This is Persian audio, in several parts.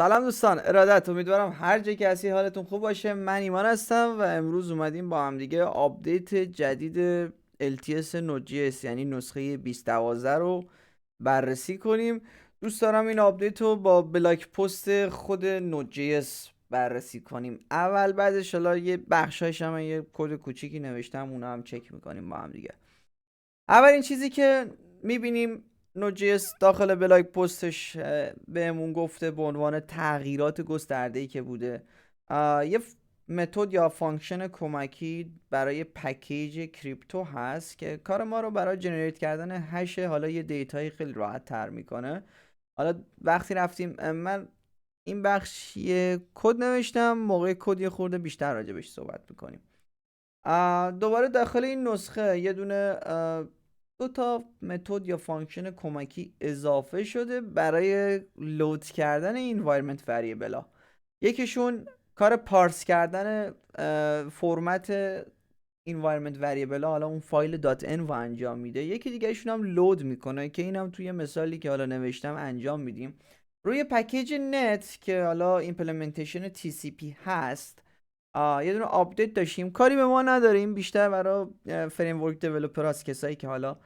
سلام دوستان، ارادت. امیدوارم هر جا که هستی حالتون خوب باشه. من ایمان هستم و امروز اومدیم با هم دیگه آپدیت جدید LTS Node.js یعنی نسخه 2012 رو بررسی کنیم. دوست دارم این آپدیت رو با بلاک پست خود Node.js بررسی کنیم. اول بعدش حالا یه بخشایش هم یه کد کوچیکی نوشتم، اونو هم چک میکنیم با هم دیگه. اولین چیزی که میبینیم نوت.js داخل بلاگ پستش بهمون گفته به عنوان تغییرات گسترده‌ای که بوده یه متد یا فانکشن کمکی برای پکیج کریپتو هست که کار ما رو برای جنریت کردن هش حالا یه دیتایی خیلی راحت تر میکنه. حالا وقتی رفتیم من این بخش یه کد نوشتم، موقع کد یه خورده بیشتر راجبش صحبت میکنیم. دوباره داخل این نسخه یه دونه دو تا متد یا فانکشن کمکی اضافه شده برای لود کردن این environment variable ها. یکیشون کار پارس کردن فرمت environment variable ها، حالا اون فایل .env رو انجام میده. یکی دیگه ایشون هم لود میکنه که اینم توی مثالی که حالا نوشتم انجام میدیم روی پکیج نت که حالا ایمپلمنتیشن TCP هست. یه دونه آپدیت داشتیم، کاری به ما نداریم، بیشتر برای فریم ورک دیولپر هست، کسایی که حالا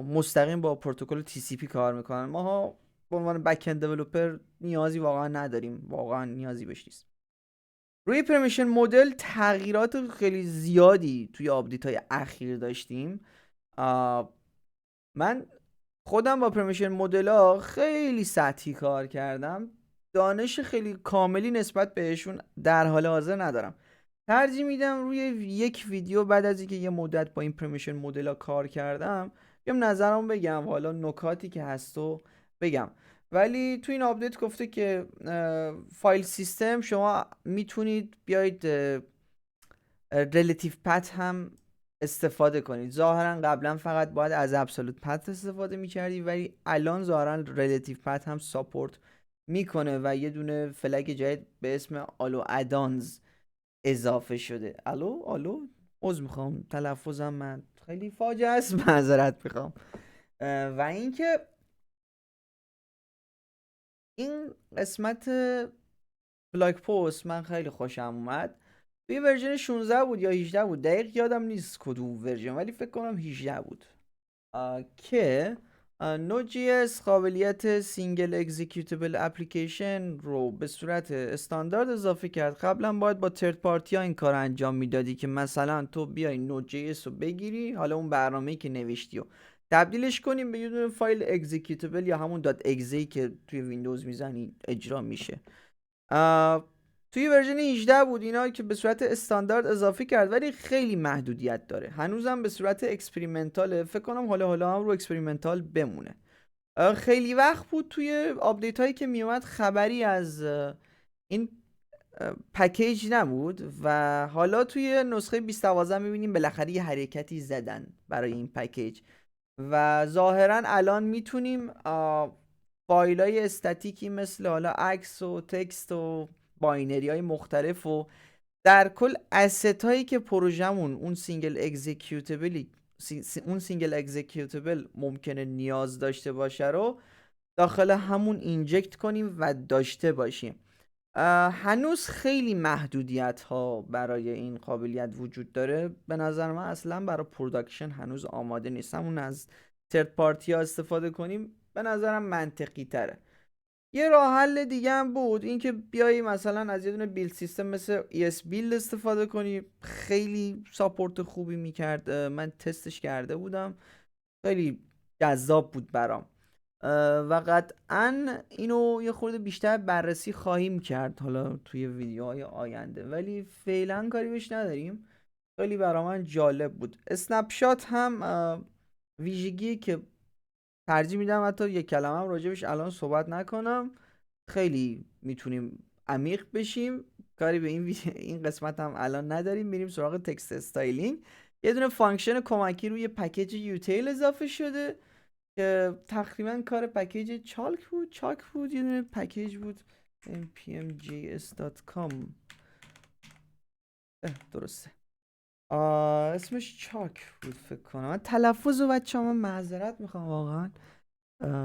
مستقیم با پروتکل TCP کار میکنن. ما به عنوان بک اند دیولپر نیازی واقعا نداریم، واقعا نیازی بهش نیست. روی پرمیشن مدل تغییرات خیلی زیادی توی آپدیت های اخیر داشتیم. من خودم با پرمیشن مدل ها خیلی سطحی کار کردم، دانش خیلی کاملی نسبت بهشون در حال حاضر ندارم. ترجیح میدم روی یک ویدیو بعد از اینکه یه مدت با این پرمیشن مدل ها کار کردم بیام نظرم بگم، حالا نکاتی که هست و بگم. ولی تو این آپدیت گفته که فایل سیستم شما میتونید بیاید ریلیتیو پت هم استفاده کنید. ظاهرا قبلا فقط باید از ابسولوت پت استفاده میکردی، ولی الان ظاهرا ریلیتیو پت هم ساپورت میکنه و یه دونه فلگ جدید به اسم آلو ادانز اضافه شده. آلو عذر میخوام، تلفظم من خیلی فاجعه است معذرت میخوام. و اینکه این قسمت بلاک پست من خیلی خوشم اومد. توی ورژن 16 بود یا 18 بود، دقیق یادم نیست کدوم ورژن، ولی فکر کنم 18 بود، که Node.js قابلیت سینگل اکزیکیوتیبل اپلیکیشن رو به صورت استاندارد اضافه کرد. قبلا باید با ترد پارتی ها این کار انجام میدادی که مثلا تو بیای Node.js رو بگیری، حالا اون برنامه‌ای که نوشتی و تبدیلش کنیم به یه دونه فایل اکزیکیوتیبل یا همون .exe که توی ویندوز میزنی اجرا میشه. توی ورژن 18 بود اینا که به صورت استاندارد اضافه کرد، ولی خیلی محدودیت داره، هنوزم به صورت اکسپریمنتاله. فکر کنم حالا هم رو اکسپریمنتال بمونه. خیلی وقت بود توی آپدیت هایی که میومد خبری از این پکیج نبود و حالا توی نسخه 2012 میبینیم بالاخره یه حرکتی زدن برای این پکیج و ظاهرا الان میتونیم فایل های استاتیکی مثل حالا عکس و تکست و باینری های مختلف و در کل اسست هایی که پروژمون اون سینگل اکزیکیوتیبل ممکنه نیاز داشته باشه رو داخل همون اینجکت کنیم و داشته باشیم. هنوز خیلی محدودیت ها برای این قابلیت وجود داره. به نظر من اصلا برای پروداکشن هنوز آماده نیست. همون از ترد پارتی ها استفاده کنیم به نظرم منطقی تره. یه راه حل دیگه هم بود اینکه بیایی مثلا از یه دونه بیلد سیستم مثل ES بیلد استفاده کنی. خیلی ساپورت خوبی میکرد، من تستش کرده بودم، خیلی جذاب بود برام و قطعا اینو یه خورده بیشتر بررسی خواهیم کرد حالا توی ویدیوهای آینده، ولی فعلا کاری بهش نداریم. خیلی برا من جالب بود. اسنپ شات هم ویژگی که ترجیح میدم حتی یک کلمه هم راجبش الان صحبت نکنم، خیلی میتونیم عمیق بشیم. کاری به این قسمت هم الان نداریم، میریم سراغ تکست استایلینگ. یه دونه فانکشن کمکی روی پکیج یوتیل اضافه شده که تقریبا کار پکیج چاک بود یه دونه پکیج بود npmjs.com درسته. اسمش چاک بود فکر کنم. من تلفظ و بچه من معذرت میخوام واقعا،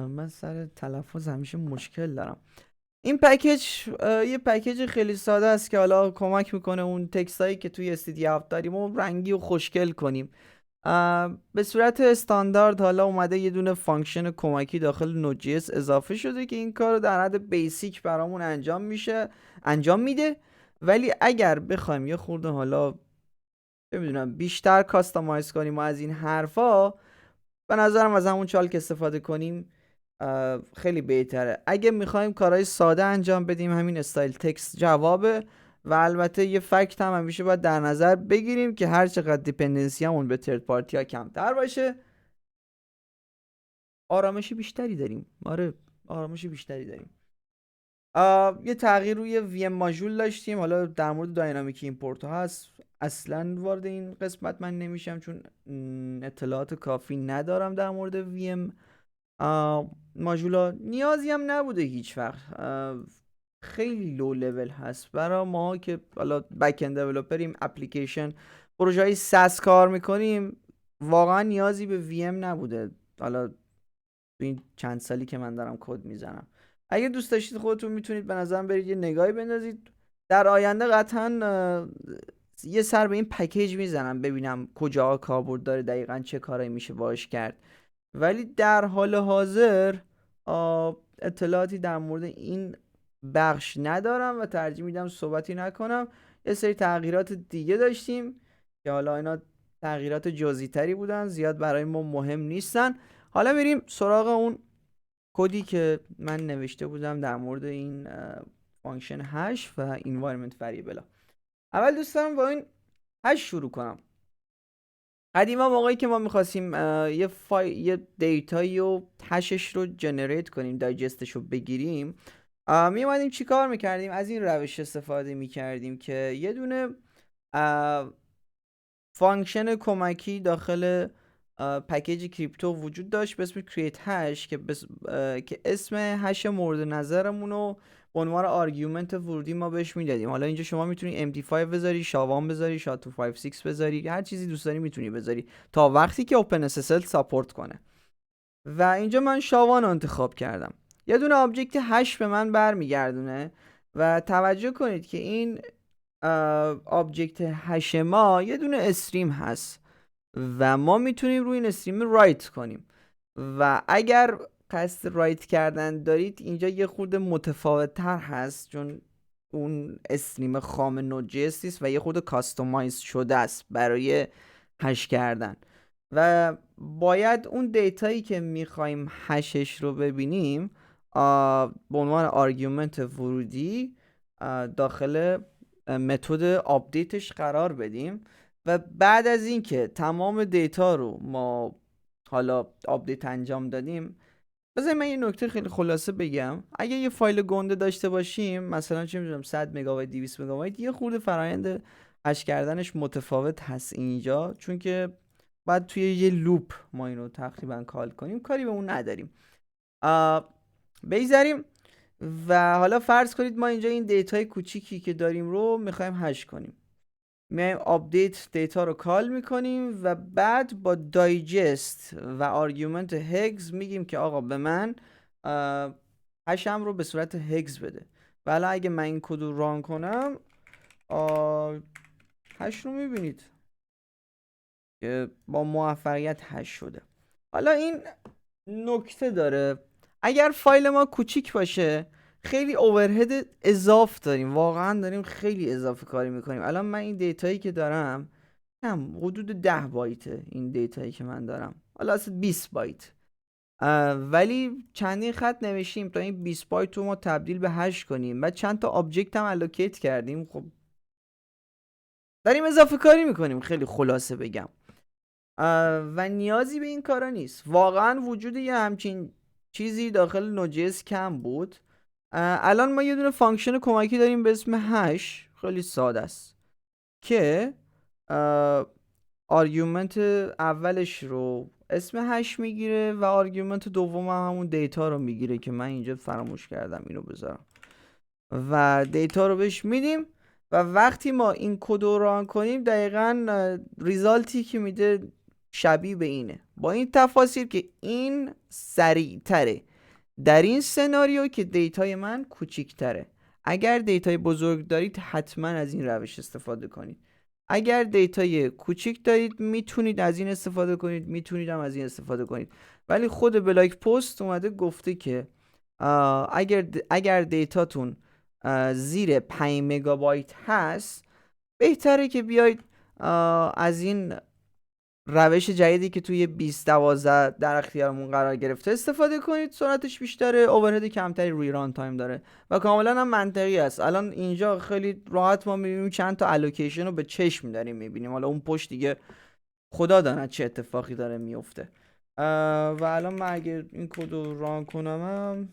من سر تلفظ همیشه مشکل دارم. این پکیج یه پکیج خیلی ساده است که حالا کمک میکنه اون تکست هایی که توی استودیو اپ داریم و رنگی و خوشگل کنیم. به صورت استاندارد حالا اومده یه دونه فانکشن کمکی داخل نود.جی.اس اضافه شده که این کار رو در حد بیسیک برامون انجام میده. ولی اگر بخوایم یه خورده حالا نمیدونم بیشتر کاستماایز کنیم و از این حرفا، به نظرم از همون چالک استفاده کنیم خیلی بهتره. اگه میخوایم کارهای ساده انجام بدیم همین استایل تکست جوابه. و البته یه فکت هم همیشه باید در نظر بگیریم که هر چقدر دیپندنسی همون به ترد پارتی ها کمتر باشه، آرامش بیشتری داریم. آره، آرامش بیشتری داریم. یه تغییر روی وی ام ماژول داشتیم. حالا در مورد داینامیک ایمپورت ها هست، اصلا وارد این قسمت من نمیشم چون اطلاعات کافی ندارم در مورد وی ام ماژولا. نیازی هم نبوده هیچ وقت. خیلی لو لول هست برای ما که حالا بک اند دیولپریم، اپلیکیشن پروژه های ساس کار میکنیم. واقعا نیازی به وی ام نبوده حالا تو این چند سالی که من دارم کد میزنم. اگه دوست داشتید خودتون میتونید به نظرم برید یه نگاهی بندازید. در آینده قطعا یه سر به این پکیج میزنم ببینم کجا کاربرد داره، دقیقا چه کارایی میشه باش کرد. ولی در حال حاضر اطلاعاتی در مورد این بخش ندارم و ترجیح میدم صحبتی نکنم. یه سری تغییرات دیگه داشتیم که حالا اینا تغییرات جزئی تری بودن، زیاد برای ما مهم نیستن. حالا بریم سراغ اون کدی که من نوشته بودم در مورد این فانکشن هش و environment variable. اول دوست دارم با این هش شروع کنم. قدیما موقعی که ما میخواستیم یه دیتایی و هشش رو جنریت کنیم، دایجستش رو بگیریم، میومدیم چی کار میکردیم؟ از این روش استفاده میکردیم که یه دونه فانکشن کمکی داخل پکیج کریپتو وجود داشت به اسم create hash که اسم هش مورد نظرمون رو به عنوان آرگومنت ورودی ما بهش میدادیم. حالا اینجا شما میتونی MD5 بذاری، شاوان بذاری، SHA-256 بذاری، هر چیزی دوست داری میتونی بذاری تا وقتی که OpenSSL ساپورت کنه. و اینجا من شاوان رو انتخاب کردم. یه دونه آبجکت هش به من برمیگردونه و توجه کنید که این آبجکت هش ما یه دونه استریم هست و ما میتونیم روی این استریم رایت کنیم. و اگر قصد رایت کردن دارید اینجا یه خورده متفاوت تر هست چون اون استریم خام نود.جی.اس است و یه خورده کاستومایز شده است برای هش کردن و باید اون دیتایی که میخوایم هشش رو ببینیم به عنوان آرگومنت ورودی داخل متد آپدیتش قرار بدیم. و بعد از اینکه تمام دیتا رو ما حالا آپدیت انجام دادیم، بذارید من یه نکته خیلی خلاصه بگم. اگه یه فایل گنده داشته باشیم، مثلا چه میدونم 100 مگابایت 200 مگابایت، یه خورده فرآیند هش کردنش متفاوت هست اینجا، چون که بعد توی یه لوپ ما اینو تقریبا کال کنیم، کاری به اون نداریم. بگذاریم و حالا فرض کنید ما اینجا این دیتای کوچیکی که داریم رو میخوایم هش کنیم. میایم آپدیت دیتا رو کال میکنیم و بعد با دایجست و آرگومنت هگز میگیم که آقا به من هشم رو به صورت هگز بده. و الان اگه من این کد رو ران کنم هش رو میبینید که با موفقیت هش شده. حالا این نکته داره، اگر فایل ما کوچیک باشه خیلی اوورهد اضاف داریم، واقعا داریم خیلی اضافه کاری میکنیم. الان من این دیتایی که دارم حدود 10 بایته، این دیتایی که من دارم حالا اصلا 20 بایت، ولی چندین خط نوشتیم تا این 20 بایت رو ما تبدیل به هش کنیم و چند تا آبجکت هم الوکیت کردیم. خب داریم اضافه کاری میکنیم، خیلی خلاصه بگم. و نیازی به این کارا نیست. واقعا وجود یه همچین چیزی داخل نود.جی.اس کم بود. الان ما یه دونه فانکشن کمکی داریم به اسم هش، خیلی ساده است که آرگومنت اولش رو اسم هش میگیره و آرگومنت دوم همون دیتا رو میگیره که من اینجا فراموش کردم اینو بذارم و دیتا رو بهش میدیم. و وقتی ما این کد رو ران کنیم دقیقاً ریزالتی که میده شبیه به اینه، با این تفاصیل که این سریع تره. در این سناریو که دیتای من کوچیک‌تره. اگر دیتای بزرگ دارید حتما از این روش استفاده کنید. اگر دیتای کوچیک دارید میتونید از این استفاده کنید، میتونید هم از این استفاده کنید. ولی خود بلاک پست اومده گفته که اگر دیتاتون زیر 5 مگابایت هست بهتره که بیاید از این روش جدیدی که توی 2012 در اختیارمون قرار گرفته استفاده کنید. سرعتش بیشتره، اوورهد کمتری روی ران تایم داره و کاملا هم منطقی است. الان اینجا خیلی راحت ما میبینیم چند تا الوکیشن رو به چشم داریم میبینیم. حالا اون پشت دیگه خدا داند چه اتفاقی داره میفته. و الان من اگه این کد رو ران کنم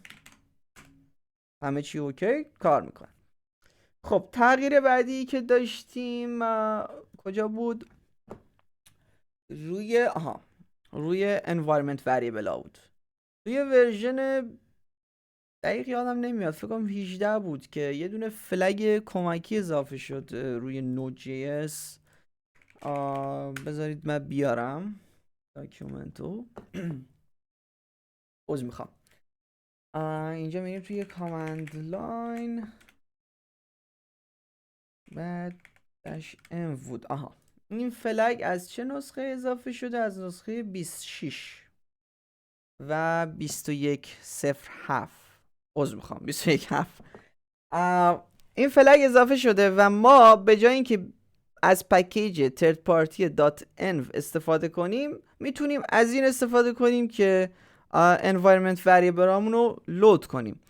همه چی اوکی کار میکنه. خب تغییر بعدی که داشتیم کجا بود؟ روی environment variable ها بود. توی ورژن دقیق یادم نمیاد، فکر کنم 18 بود که یه دونه فلگ کمکی اضافه شد روی Node.js. بذارید من بیارم داکیومنتو. میخوام اینجا میریم توی کامند لاین بعد -m بود. این فلگ از چه نسخه اضافه شده؟ از نسخه 26 و 21.07. میخوام 21.7. این فلگ اضافه شده و ما به جای اینکه از پکیج ترد پارتی .env استفاده کنیم میتونیم از این استفاده کنیم که environment variable هامون رو لود کنیم.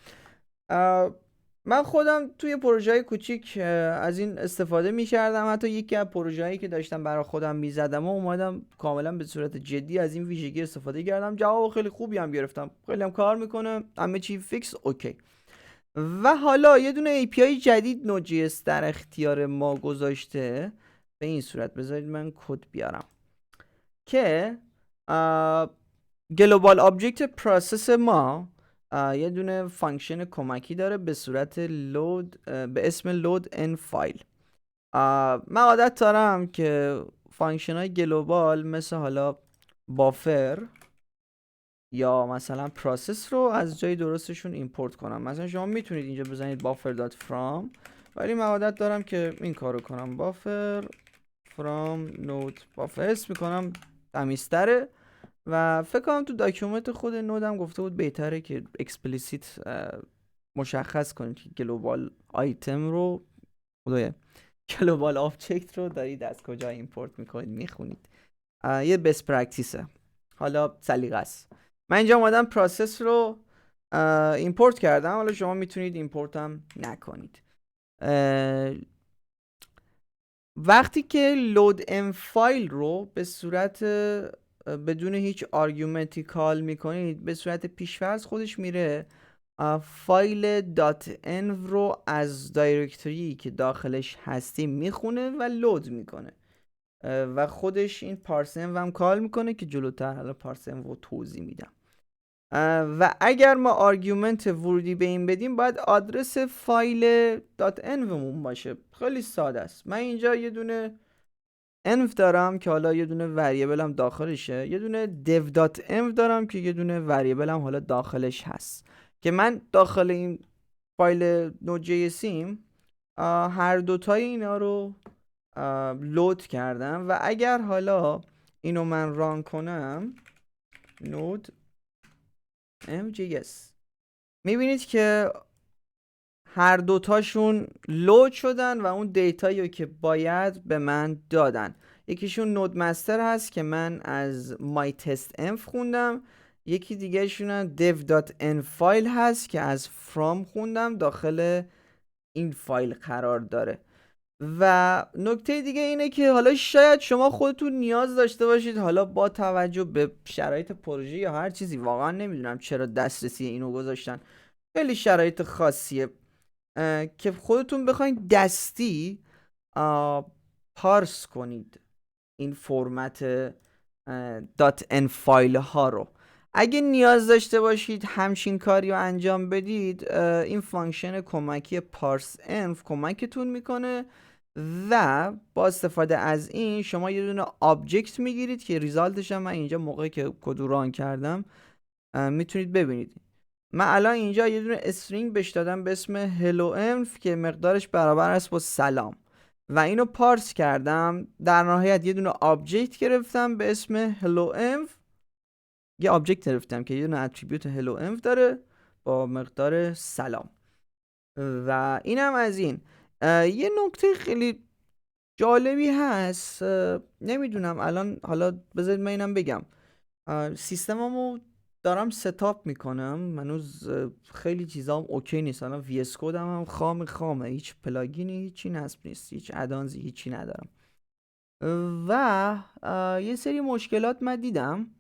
من خودم توی پروژه کوچیک از این استفاده میکردم. حتی یکی از پروژه‌ای که داشتم برای خودم میزدم و اومدم کاملا به صورت جدی از این ویژگی استفاده کردم. جواب خیلی خوبی هم گرفتم، خیلی هم کار میکنه، همه چی فیکس اوکی. و حالا یه دونه API جدید Node.js در اختیار ما گذاشته به این صورت. بذارید من کد بیارم که گلوبال آبجکت پروسس ما یه دونه فانکشن کمکی داره به صورت لود به اسم لود ان فایل. من عادت دارم که فانکشن های گلوبال مثل حالا بافر یا مثلا پروسس رو از جای درستشون ایمپورت کنم. مثلا شما میتونید اینجا بزنید buffer.from، ولی من عادت دارم که این کارو کنم buffer from node buffer میکنم تمیزتره. و فکر کنم تو داکیومنت خود نودم گفته بود بهتره که اکسپلیسیت مشخص کنید که گلوبال آیتم رو گلوبال آبجکت رو دارید از کجا ایمپورت میکنید میخونید. یه بست پرکتیسه، حالا سلیقه است. من اینجا اومدم پروسس رو ایمپورت کردم، حالا شما میتونید ایمپورت هم نکنید. وقتی که لود ام فایل رو به صورت بدون هیچ آرگومنتی کال میکنید به صورت پیشفرض خودش میره فایل .env رو از دایرکتوری که داخلش هستیم میخونه و لود میکنه و خودش این پارس env هم کال میکنه که جلوتر حالا پارس env رو توضیح میدم. و اگر ما آرگومنت ورودی به این بدیم باید آدرس فایل .env مون باشه. خیلی ساده است. من اینجا یه دونه env دارم که حالا یه دونه وریبل هم داخلشه، یه دونه dev.env دارم که یه دونه وریبل هم حالا داخلش هست که من داخل این فایل Node.js'یم هر دوتای اینا رو لود کردم. و اگر حالا اینو من ران کنم node mjs میبینید که هر دوتاشون لود شدن و اون دیتایی که باید به من دادن. یکیشون نود مستر هست که من از myTestEnv خوندم، یکی دیگه شون dev.env هست که از from خوندم، داخل این فایل قرار داره. و نکته دیگه اینه که حالا شاید شما خودتون نیاز داشته باشید، حالا با توجه به شرایط پروژه یا هر چیزی، واقعا نمیدونم چرا دسترسی اینو گذاشتن، خیلی شرایط خاصیه که خودتون بخواید دستی پارس کنید این فرمت .n فایل ها رو. اگه نیاز داشته باشید همچین کاری رو انجام بدید این فانکشن کمکی پارس env کمکتون میکنه و با استفاده از این شما یه دونه آبجکت میگیرید که ریزالتش هم من اینجا موقعی که کد ران کردم میتونید ببینید. من الان اینجا یه دونه استرینگ بهش دادم به اسم hello env که مقدارش برابر است با سلام و اینو پارس کردم. در نهایت یه دونه آبجکت گرفتم به اسم hello env، یه آبجکت گرفتم که یه دونه اتریبیوت hello env داره با مقدار سلام و اینم از این. یه نکته خیلی جالبی هست، نمیدونم الان، حالا بذارید من اینم بگم. سیستممو دارم ستاپ میکنم، هنوز خیلی چیزام اوکی نیست. الان وی اس کدم هم خامه، هیچ پلاگینی هیچی نصب نیست، هیچ ادانزی هیچی ندارم و یه سری مشکلات من دیدم.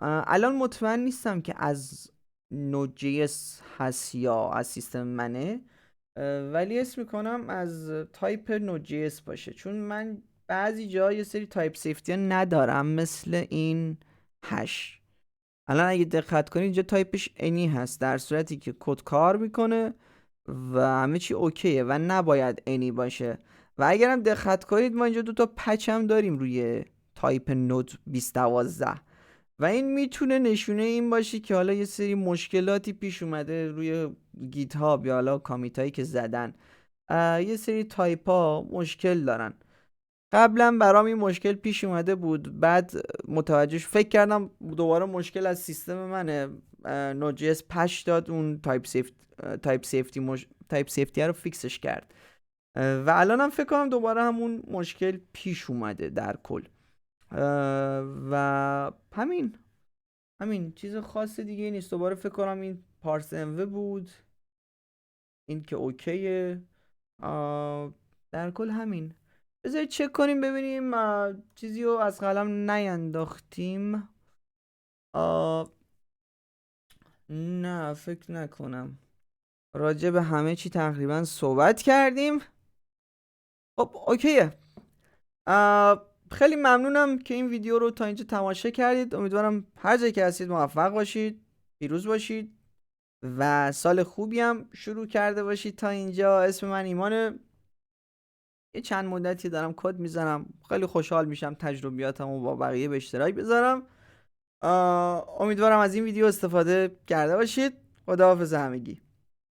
الان مطمئن نیستم که از Node.js هست یا از سیستم منه، ولی اسم میکنم از تایپ Node.js باشه، چون من بعضی جا یه سری تایپ سیفتی ندارم مثل این هش. الان اگه دقت کنید اینجا تایپش انی هست، در صورتی که کد کار میکنه و همه چی اوکیه و نباید انی باشه. و اگرم دقت کنید ما اینجا دوتا پچ هم داریم روی تایپ نود 2012 و این میتونه نشونه این باشه که حالا یه سری مشکلاتی پیش اومده روی گیت هاب یا حالا کامیت هایی که زدن، یه سری تایپ ها مشکل دارن. قبلا برام این مشکل پیش اومده بود، بعد متوجهش فکر کردم دوباره مشکل از سیستم منه. Node.js پش داد اون تایپ سیفتی رو فیکسش کرد و الانم فکر کنم دوباره همون مشکل پیش اومده در کل. و همین چیز خاص دیگه نیست. دوباره فکر کنم این پارس امو بود، این که اوکیه. در کل همین. بذارید چک کنیم ببینیم چیزی رو از قلم نینداختیم. نه فکر نکنم، راجع به همه چی تقریبا صحبت کردیم. خب اوکیه. خیلی ممنونم که این ویدیو رو تا اینجا تماشا کردید. امیدوارم هر جایی که هستید موفق باشید، پیروز باشید و سال خوبی هم شروع کرده باشید. تا اینجا اسم من ایمانه، یه چند مدتی دارم کد میزنم، خیلی خوشحال میشم تجربیاتمو با بقیه به اشتراک بذارم. امیدوارم از این ویدیو استفاده کرده باشید. خداحافظ همگی.